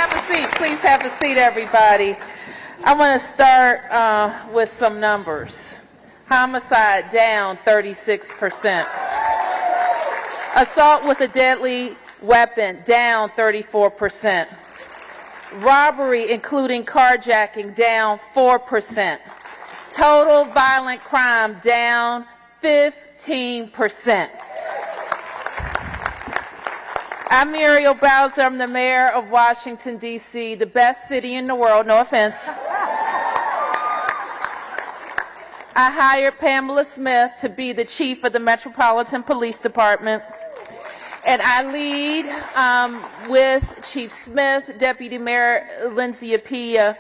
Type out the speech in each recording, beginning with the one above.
have a seat. Please have a seat, everybody. I want to start with some numbers. Homicide down 36%. Assault with a deadly weapon down 34%. Robbery, including carjacking, down 4%. Total violent crime down 15%. I'm Muriel Bowser. I'm the mayor of Washington, D.C., the best city in the world, no offense. I hired Pamela Smith to be the chief of the Metropolitan Police Department. And I lead with Chief Smith, Deputy Mayor Lindsay Appiah,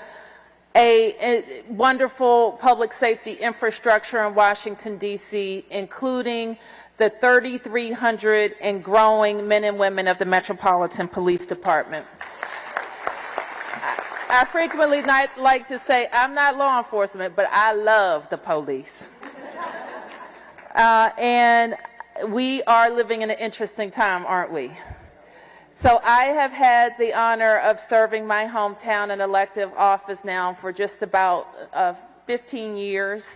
a wonderful public safety infrastructure in Washington, D.C., including the 3,300 and growing men and women of the Metropolitan Police Department. I frequently like to say, I'm not law enforcement, but I love the police. And we are living in an interesting time, aren't we? So I have had the honor of serving my hometown in elective office now for just about 15 years.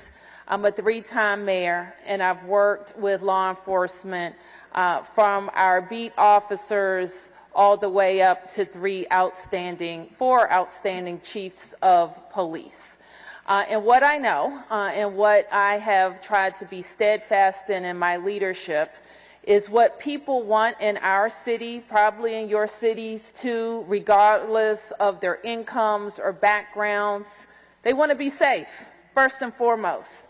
I'm a 3-time mayor, and I've worked with law enforcement from our beat officers all the way up to 4 outstanding chiefs of police. And what I know and what I have tried to be steadfast in my leadership is what people want in our city, probably in your cities too, regardless of their incomes or backgrounds. They want to be safe, first and foremost.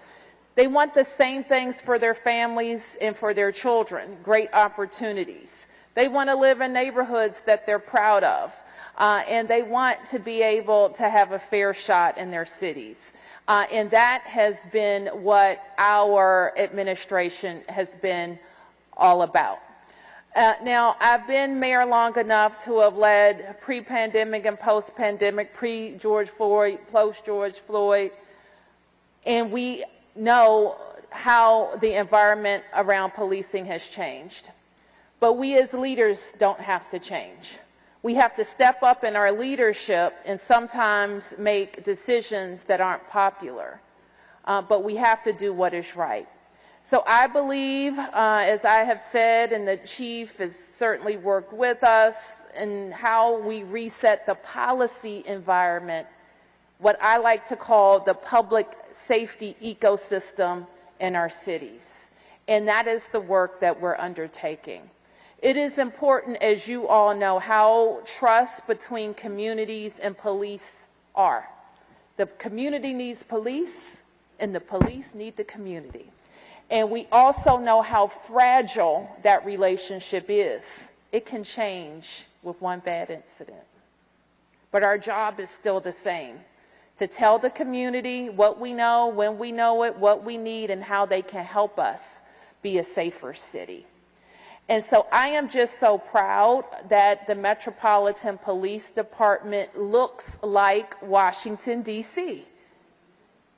They want the same things for their families and for their children, great opportunities. They want to live in neighborhoods that they're proud of, and they want to be able to have a fair shot in their cities. And that has been what our administration has been all about. Now, I've been mayor long enough to have led pre-pandemic and post-pandemic, pre-George Floyd, post-George Floyd, and we know how the environment around policing has changed. But we as leaders don't have to change. We have to step up in our leadership and sometimes make decisions that aren't popular. But we have to do what is right. So I believe, as I have said, and the chief has certainly worked with us, in how we reset the policy environment, what I like to call the public safety ecosystem in our cities. And that is the work that we're undertaking. It is important, as you all know, how trust between communities and police are. The community needs police, and the police need the community. And we also know how fragile that relationship is. It can change with one bad incident. But our job is still the same: to tell the community what we know, when we know it, what we need, and how they can help us be a safer city. And so I am just so proud that the Metropolitan Police Department looks like Washington, D.C.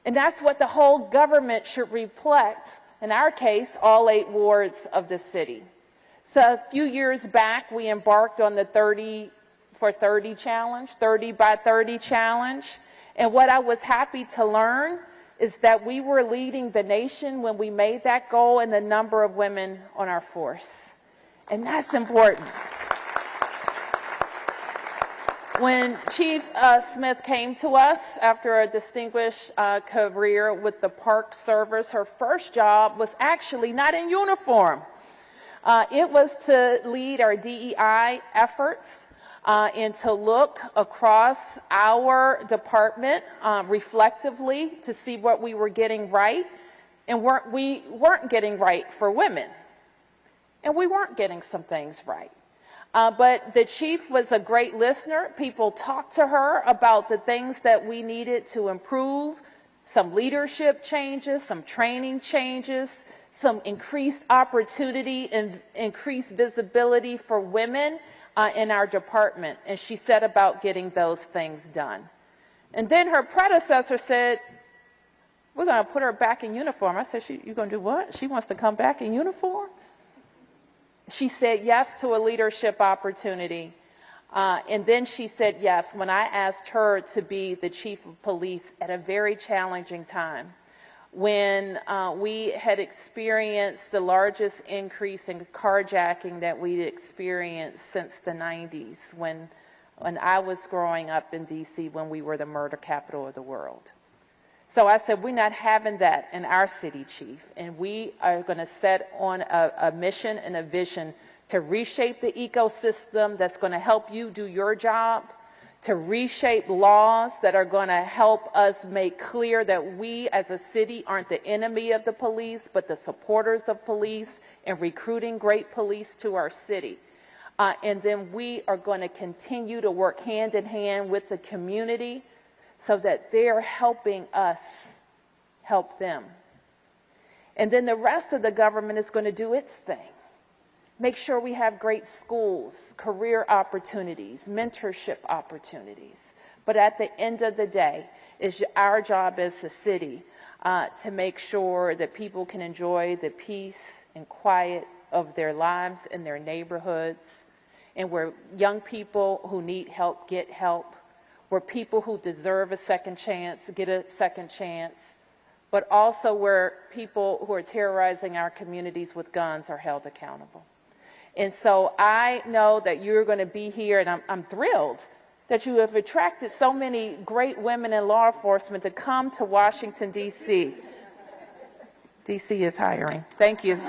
And that's what the whole government should reflect, in our case, all 8 wards of the city. So a few years back, we embarked on the 30 for 30 challenge, 30 by 30 challenge. And what I was happy to learn is that we were leading the nation when we made that goal in the number of women on our force. And that's important. When Chief Smith came to us after a distinguished career with the Park Service, her first job was actually not in uniform. It was to lead our DEI efforts and to look across our department reflectively to see what we were getting right and we weren't getting right for women. And we weren't getting some things right. But the chief was a great listener. People talked to her about the things that we needed to improve, some leadership changes, some training changes, some increased opportunity and increased visibility for women in our department. And she set about getting those things done. And then her predecessor said, we're going to put her back in uniform. I said, you're going to do what? She wants to come back in uniform? She said yes to a leadership opportunity And then she said yes when I asked her to be the chief of police at a very challenging time, when we had experienced the largest increase in carjacking that we'd experienced since the 90s, when I was growing up in D.C., when we were the murder capital of the world. So I said, we're not having that in our city, Chief, and we are going to set on a mission and a vision to reshape the ecosystem that's going to help you do your job, to reshape laws that are going to help us make clear that we as a city aren't the enemy of the police, but the supporters of police and recruiting great police to our city. And then we are going to continue to work hand in hand with the community so that they're helping us help them. And then the rest of the government is going to do its thing. Make sure we have great schools, career opportunities, mentorship opportunities. But at the end of the day, it's our job as a city to make sure that people can enjoy the peace and quiet of their lives in their neighborhoods, and where young people who need help get help, where people who deserve a second chance get a second chance, but also where people who are terrorizing our communities with guns are held accountable. And so I know that you're going to be here, and I'm thrilled that you have attracted so many great women in law enforcement to come to Washington, D.C. D.C. is hiring. Thank you.